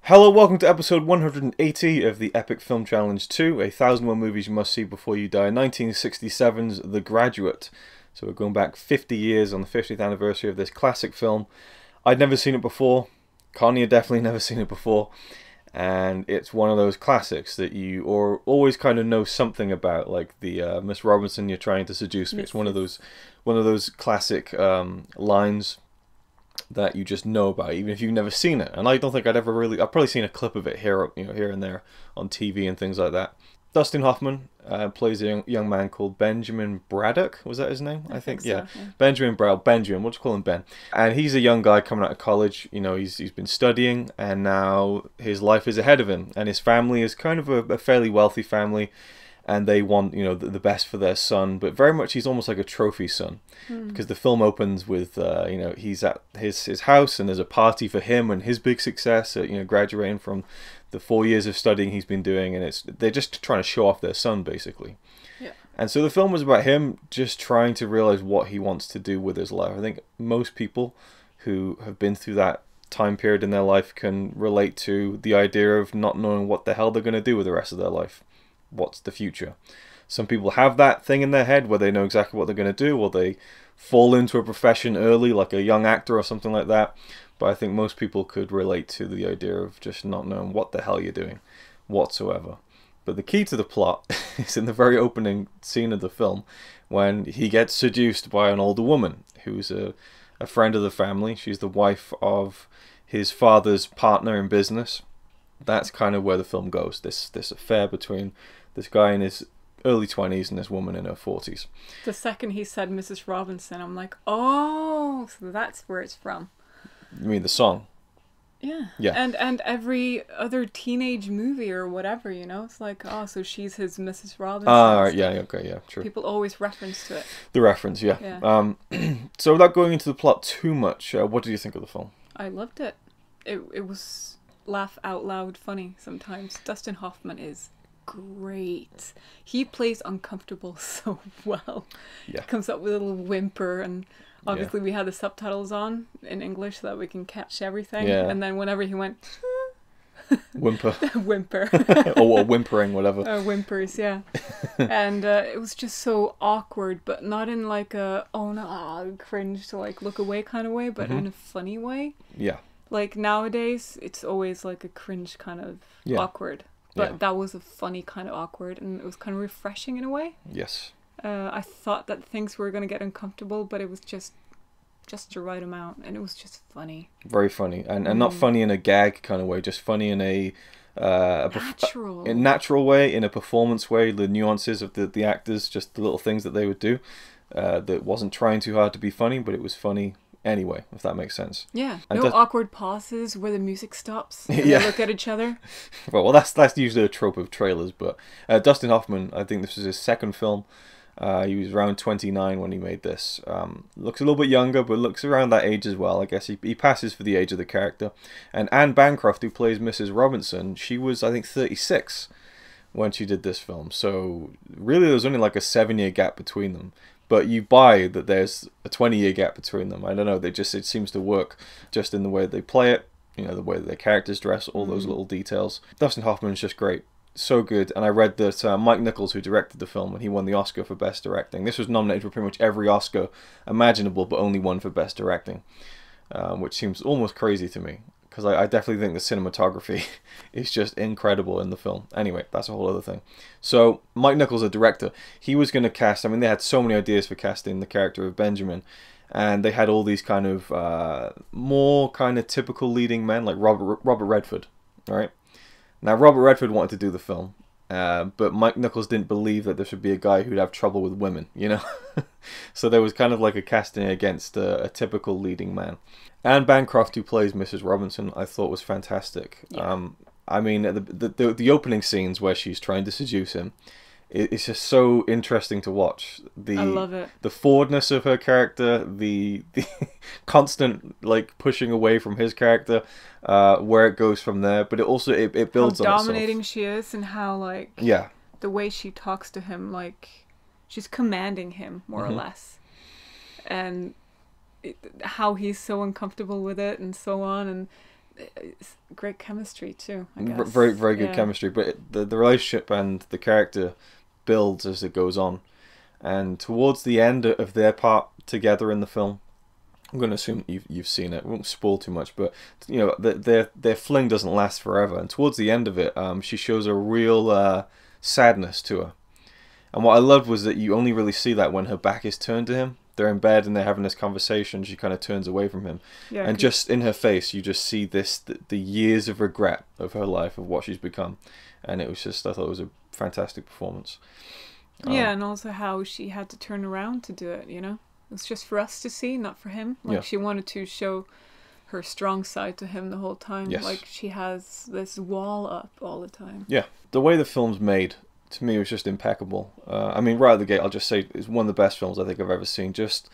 Hello, welcome to episode 180 of the Epic Film Challenge 2, 1,001 movies you must see before you die, 1967's The Graduate. So we're going back 50 years on the 50th anniversary of this classic film. I'd never seen it before, Connie had definitely never seen it before, and it's one of those classics that you always kind of know something about, like the Miss Robinson, you're trying to seduce me. It's one of those classic lines that you just know about, even if you've never seen it. And I don't think I've probably seen a clip of it here, here and there on TV and things like that. Dustin Hoffman plays a young man called Benjamin Braddock. Was that his name? I think so, yeah. Benjamin, we'll just call him Ben. And he's a young guy coming out of college. You know, he's been studying, and now his life is ahead of him. And his family is kind of a fairly wealthy family, and they want, you know, the best for their son, but very much he's almost like a trophy son, because the film opens with, you know, he's at his house, and there's a party for him and his big success at, you know, graduating from the 4 years of studying he's been doing, and they're just trying to show off their son, basically. Yeah. And so the film was about him just trying to realize what he wants to do with his life. I think most people who have been through that time period in their life can relate to the idea of not knowing what the hell they're going to do with the rest of their life. What's the future? Some people have that thing in their head where they know exactly what they're going to do, or they fall into a profession early, like a young actor or something like that. But I think most people could relate to the idea of just not knowing what the hell you're doing whatsoever. But the key to the plot is in the very opening scene of the film, when he gets seduced by an older woman who's a friend of the family. She's the wife of his father's partner in business. That's kind of where the film goes, this affair between this guy in his early 20s and this woman in her 40s. The second he said Mrs. Robinson, I'm like, oh, so that's where it's from. You mean the song? Yeah. Yeah. And every other teenage movie or whatever, you know, it's like, oh, so she's his Mrs. Robinson. Right, yeah, okay, yeah, true. People always reference to it. The reference, yeah. So without going into the plot too much, what did you think of the film? I loved it. It was laugh out loud funny sometimes. Dustin Hoffman is great. He plays uncomfortable so well. Yeah. He comes up with a little whimper, and obviously we had the subtitles on in English so that we can catch everything. Yeah. And then whenever he went whimper. Whimper. or whimpering, whatever. Whimpers, yeah. And it was just so awkward, but not in like a, oh no, cringe to like look away kind of way, but in a funny way. Yeah. Like nowadays, it's always like a cringe kind of awkward. But that was a funny kind of awkward, and it was kind of refreshing in a way. Yes. I thought that things were going to get uncomfortable, but it was just the right amount, and it was just funny. Very funny. And not funny in a gag kind of way, just funny in a natural way, in a performance way, the nuances of the actors, just the little things that they would do. That wasn't trying too hard to be funny, but it was funny anyway, if that makes sense. Yeah. And no awkward pauses where the music stops and they look at each other. Well, that's usually a trope of trailers, but Dustin Hoffman, I think this was his second film. He was around 29 when he made this. Looks a little bit younger, but looks around that age as well. I guess he passes for the age of the character. And Anne Bancroft, who plays Mrs. Robinson, she was, I think, 36 when she did this film. So really there was only like a 7-year gap between them. But you buy that there's a 20-year gap between them. I don't know, it seems to work just in the way they play it, you know, the way that their characters dress, all those little details. Dustin Hoffman's just great. So good. And I read that Mike Nichols, who directed the film, when he won the Oscar for Best Directing, this was nominated for pretty much every Oscar imaginable, but only one for Best Directing, which seems almost crazy to me, because I definitely think the cinematography is just incredible in the film. Anyway, that's a whole other thing. So Mike Nichols, the director, he was going to cast, I mean, they had so many ideas for casting the character of Benjamin, and they had all these kind of more kind of typical leading men, like Robert Redford, right? Now, Robert Redford wanted to do the film, but Mike Nichols didn't believe that there should be a guy who'd have trouble with women, you know? So there was kind of like a casting against a typical leading man. Anne Bancroft, who plays Mrs. Robinson, I thought was fantastic. Yeah. I mean, the opening scenes where she's trying to seduce him, it's just so interesting to watch. I love it. The forwardness of her character, the constant like pushing away from his character, where it goes from there. But it also it builds on itself. How dominating she is, and how like the way she talks to him, like she's commanding him more or less, and how he's so uncomfortable with it and so on, and it's great chemistry too, I guess. Very, very good chemistry. But the relationship and the character builds as it goes on. And towards the end of their part together in the film, I'm going to assume you've seen it. I won't spoil too much, but you know, their fling doesn't last forever. And towards the end of it, she shows a real sadness to her. And what I loved was that you only really see that when her back is turned to him. They're in bed and they're having this conversation. She kind of turns away from him, and just in her face, you just see the years of regret of her life, of what she's become. And it was just, I thought it was a fantastic performance. Yeah, and also how she had to turn around to do it. You know, it's just for us to see, not for him. Like she wanted to show her strong side to him the whole time. Yes. Like she has this wall up all the time. Yeah, the way the film's made, to me, was just impeccable. I mean, right at the gate, I'll just say it's one of the best films I think I've ever seen. Just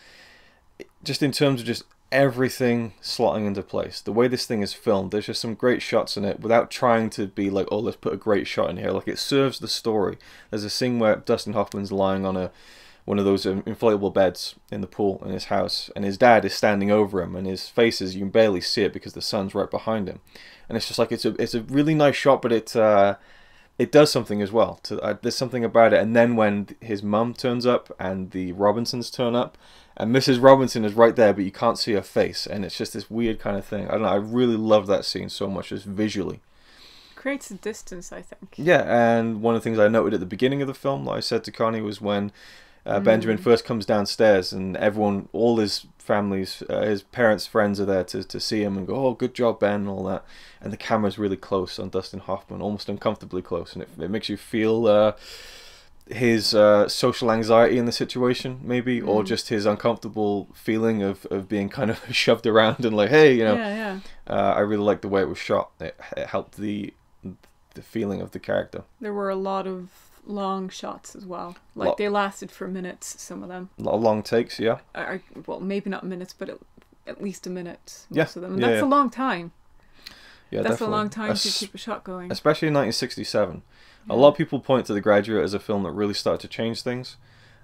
in terms of just everything slotting into place. The way this thing is filmed, there's just some great shots in it without trying to be like, oh, let's put a great shot in here. Like, it serves the story. There's a scene where Dustin Hoffman's lying on one of those inflatable beds in the pool in his house, and his dad is standing over him, and his face is, you can barely see it because the sun's right behind him. And it's just like, it's a really nice shot, but it does something as well. There's something about it. And then when his mum turns up and the Robinsons turn up, and Mrs. Robinson is right there, but you can't see her face, and it's just this weird kind of thing. I don't know. I really love that scene so much, just visually. Creates a distance, I think. Yeah, and one of the things I noted at the beginning of the film, like I said to Connie, was when Benjamin first comes downstairs, and everyone, all his families, his parents' friends are there to see him and go, oh, good job, Ben, and all that. And the camera's really close on Dustin Hoffman, almost uncomfortably close, and it makes you feel his social anxiety in the situation, maybe, or just his uncomfortable feeling of being kind of shoved around and like, hey, you know. I really liked the way it was shot. It helped the feeling of the character. There were a lot of long shots as well. Like, they lasted for minutes, some of them. A lot of long takes, yeah. Well, maybe not minutes, but at least a minute, most of them. And that's a long time. Yeah, that's definitely. a long time to keep a shot going. Especially in 1967. A lot of people point to The Graduate as a film that really started to change things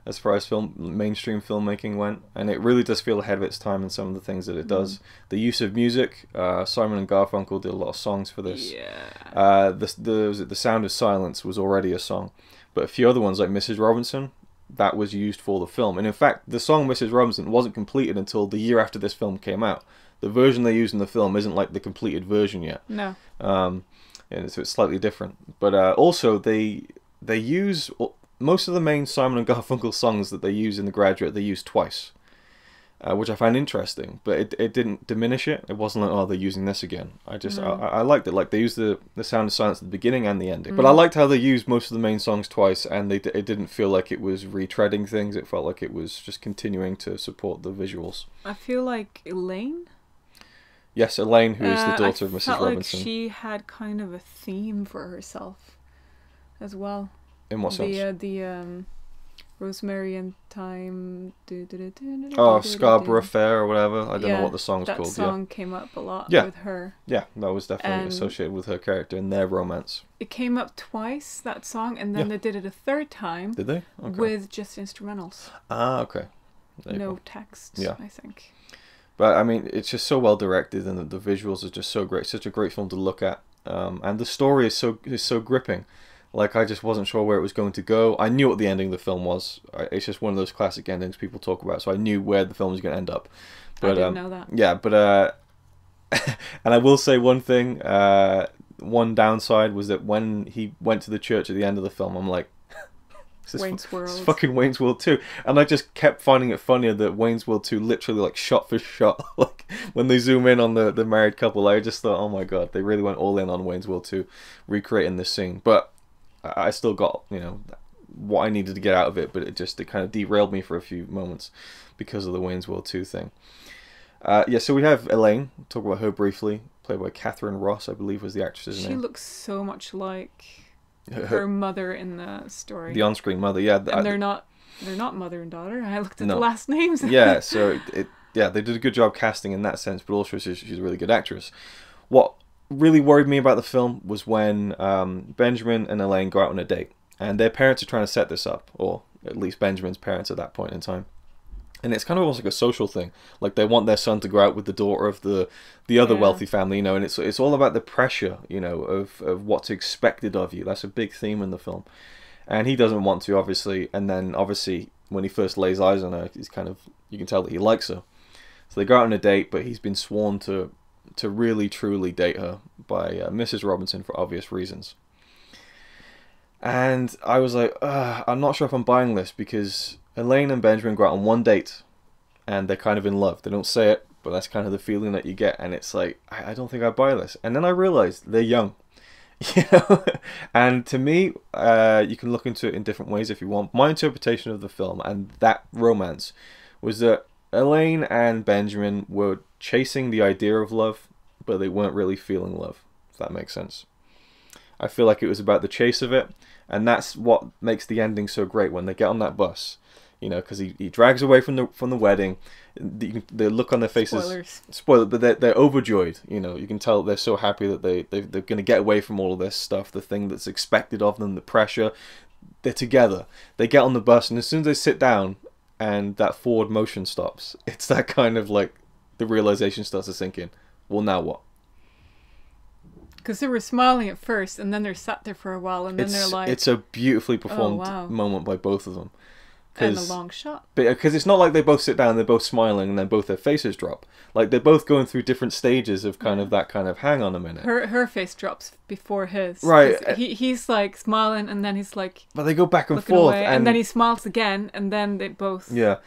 as far as mainstream filmmaking went, and it really does feel ahead of its time in some of the things that it does. The use of music, Simon and Garfunkel did a lot of songs for this. Yeah. The Sound of Silence was already a song, but a few other ones like Mrs. Robinson, that was used for the film. And in fact, the song Mrs. Robinson wasn't completed until the year after this film came out. The version they used in the film isn't like the completed version yet. No. And so it's slightly different. But also they use most of the main Simon and Garfunkel songs that they use in The Graduate, they use twice, which I find interesting. But it didn't diminish it. It wasn't like, oh, they're using this again. I liked it. Like, they used the Sound of Silence at the beginning and the ending. But I liked how they used most of the main songs twice, and it didn't feel like it was retreading things. It felt like it was just continuing to support the visuals. I feel like Elaine. Yes, Elaine, who is the daughter of Mrs. felt Robinson. Like she had kind of a theme for herself as well. In what sense? The Rosemary and Thyme. Scarborough Fair or whatever. I don't know what the song's called. That song came up a lot with her. Yeah, that was definitely associated with her character and their romance. It came up twice, that song, and then they did it a third time. Did they? Okay. With just instrumentals. Ah, okay. No text, I think. But I mean, it's just so well directed, and the visuals are just so great. Such a great film to look at, and the story is so gripping. Like, I just wasn't sure where it was going to go. I knew what the ending of the film was. It's just one of those classic endings people talk about, so I knew where the film was going to end up. But, I didn't know that. Yeah, but and I will say one thing. One downside was that when he went to the church at the end of the film, I'm like, Wayne's World. It's fucking Wayne's World 2. And I just kept finding it funnier that Wayne's World 2 literally, like, shot for shot, like, when they zoom in on the married couple, I just thought, oh my god, they really went all in on Wayne's World 2, recreating this scene. But I still got, you know, what I needed to get out of it, but it kind of derailed me for a few moments because of the Wayne's World 2 thing. So we have Elaine, talk about her briefly, played by Katharine Ross, I believe was the actress's name. She looks so much like her mother in the story. The on-screen mother, yeah. And they're not mother and daughter. I looked at the last names. Yeah, so they did a good job casting in that sense, but also she's a really good actress. What really worried me about the film was when Benjamin and Elaine go out on a date, and their parents are trying to set this up, or at least Benjamin's parents at that point in time. And it's kind of almost like a social thing. Like they want their son to go out with the daughter of the other wealthy family, you know, and it's all about the pressure, you know, of what's expected of you. That's a big theme in the film. And he doesn't want to, obviously, and then obviously when he first lays eyes on her, he's kind of, you can tell that he likes her. So they go out on a date, but he's been sworn to really truly date her by Mrs. Robinson for obvious reasons. And I was like, I'm not sure if I'm buying this, because Elaine and Benjamin go out on one date and they're kind of in love. They don't say it, but that's kind of the feeling that you get. And it's like, I don't think I buy this. And then I realized they're young. You know? And to me, you can look into it in different ways if you want. My interpretation of the film and that romance was that Elaine and Benjamin were chasing the idea of love, but they weren't really feeling love, if that makes sense. I feel like it was about the chase of it, and that's what makes the ending so great when they get on that bus. You know, because he drags away from the wedding. The look on their faces, spoiler, but they're overjoyed. You know, you can tell they're so happy that they're going to get away from all of this stuff, the thing that's expected of them, the pressure. They're together. They get on the bus, and as soon as they sit down and that forward motion stops, it's that kind of like the realization starts to sink in. Well, now what? Because they were smiling at first, and then they're sat there for a while, and then they're like... It's a beautifully performed moment by both of them. And a long shot. Because it's not like they both sit down, they're both smiling, and then both their faces drop. Like, they're both going through different stages of kind of that kind of, hang on a minute. Her face drops before his. Right. He's like smiling, and then he's like... But they go back and forth. And then he smiles again, and then they both... Yeah.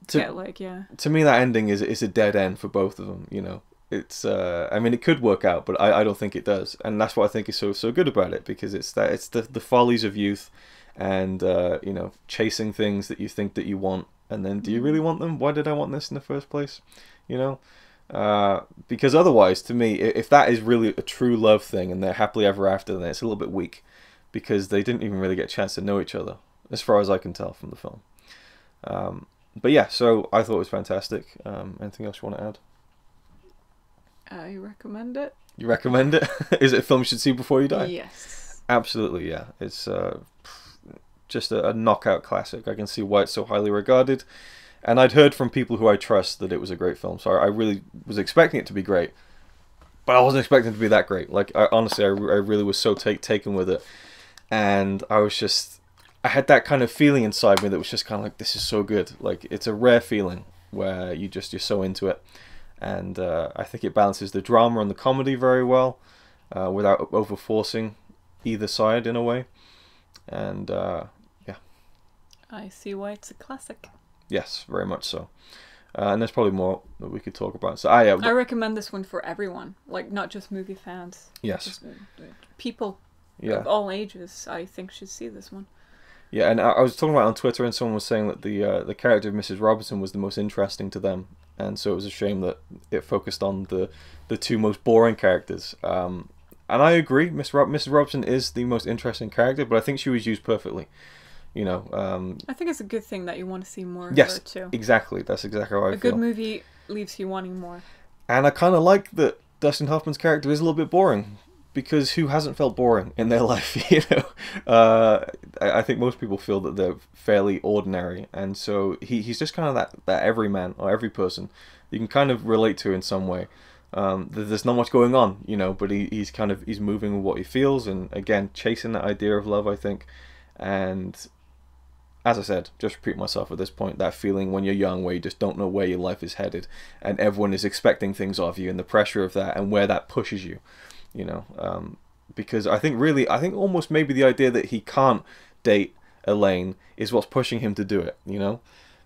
To me, that ending is a dead end for both of them, you know. It's I mean, it could work out, but I don't think it does. And that's what I think is so good about it, because it's the follies of youth. And, you know, chasing things that you think that you want. And then, do you really want them? Why did I want this in the first place? You know? Because otherwise, to me, if that is really a true love thing and they're happily ever after, then it's a little bit weak. Because they didn't even really get a chance to know each other, as far as I can tell from the film. But yeah, so I thought it was fantastic. Anything else you want to add? I recommend it. You recommend it? Is it a film you should see before you die? Yes. Absolutely, yeah. It's... just a knockout classic. I can see why it's so highly regarded, and I'd heard from people who I trust that it was a great film, so I really was expecting it to be great, but I wasn't expecting it to be that great. Like, honestly, I really was so taken with it, and I had that kind of feeling inside me that was just kind of like, this is so good. Like, it's a rare feeling where you're so into it, and I think it balances the drama and the comedy very well, without over-forcing either side in a way. And yeah, I see why it's a classic. Yes, very much so. And there's probably more that we could talk about. So I recommend this one for everyone, like not just movie fans. Yes, just people of all ages, I think, should see this one. Yeah, and I was talking about it on Twitter, and someone was saying that the character of Mrs. Robinson was the most interesting to them, and so it was a shame that it focused on the two most boring characters. And I agree, Mrs. Robinson is the most interesting character, but I think she was used perfectly. You know, I think it's a good thing that you want to see more of her too. Exactly. That's exactly how I feel. A good movie leaves you wanting more. And I kind of like that Dustin Hoffman's character is a little bit boring, because who hasn't felt boring in their life? You know, I think most people feel that they're fairly ordinary, and so he's just kind of that everyman or every person you can kind of relate to in some way. There's not much going on, you know, but he's moving with what he feels, and again, chasing that idea of love, I think. And as I said, just repeat myself at this point, that feeling when you're young where you just don't know where your life is headed, and everyone is expecting things of you, and the pressure of that, and where that pushes you, you know. Because I think almost maybe the idea that he can't date Elaine is what's pushing him to do it, you know.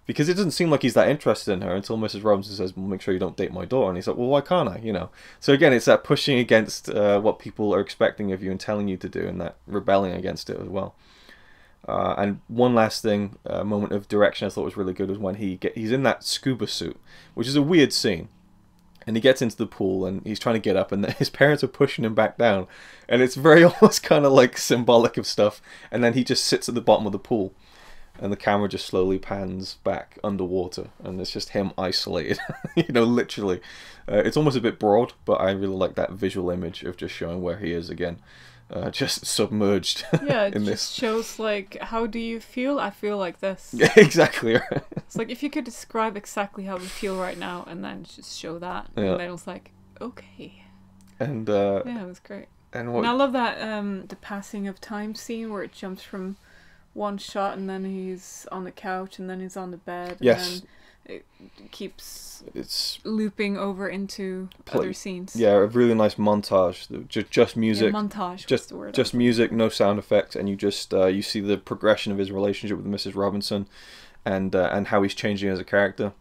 Because it doesn't seem like he's that interested in her until Mrs. Robinson says, well, make sure you don't date my daughter. And he's like, well, why can't I? You know. So again, it's that pushing against what people are expecting of you and telling you to do, and that rebelling against it as well. And one last thing, moment of direction I thought was really good, was when he's in that scuba suit, which is a weird scene. And he gets into the pool, and he's trying to get up, and his parents are pushing him back down. And it's very almost kind of like symbolic of stuff. And then he just sits at the bottom of the pool. And the camera just slowly pans back underwater, and it's just him isolated, you know, literally. It's almost a bit broad, but I really like that visual image of just showing where he is again. just submerged. Yeah, it in just shows like, how do you feel? I feel like this. Yeah, exactly. Right. It's like if you could describe exactly how we feel right now, and then just show that, and then it was like, okay. And yeah, it was great. And I love that the passing of time scene where it jumps from one shot, and then he's on the couch, and then he's on the bed, and then it keeps looping over into other scenes. Yeah, a really nice montage. Just music. Yeah, montage. Just music, no sound effects, and you just you see the progression of his relationship with Mrs. Robinson, and how he's changing as a character.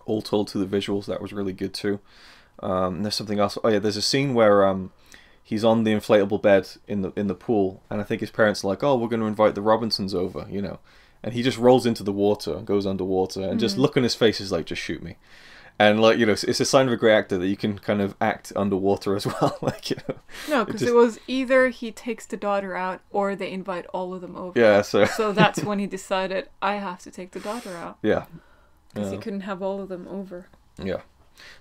All told through the visuals. That was really good too. And there's something else. Oh yeah, there's a scene where he's on the inflatable bed in the pool, and I think his parents are like, "Oh, we're going to invite the Robinsons over," you know. And he just rolls into the water and goes underwater, and just look on his face is like, just shoot me. And like, you know, it's a sign of a great actor that you can kind of act underwater as well. Like, you know. No, because it was either he takes the daughter out or they invite all of them over. Yeah, so that's when he decided, I have to take the daughter out. Yeah. Because he couldn't have all of them over. Yeah.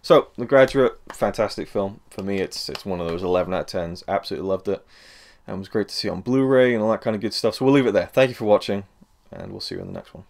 So, The Graduate, fantastic film. For me, it's one of those 11 out of 10s. Absolutely loved it. And it was great to see it on Blu-ray and all that kind of good stuff. So we'll leave it there. Thank you for watching. And we'll see you in the next one.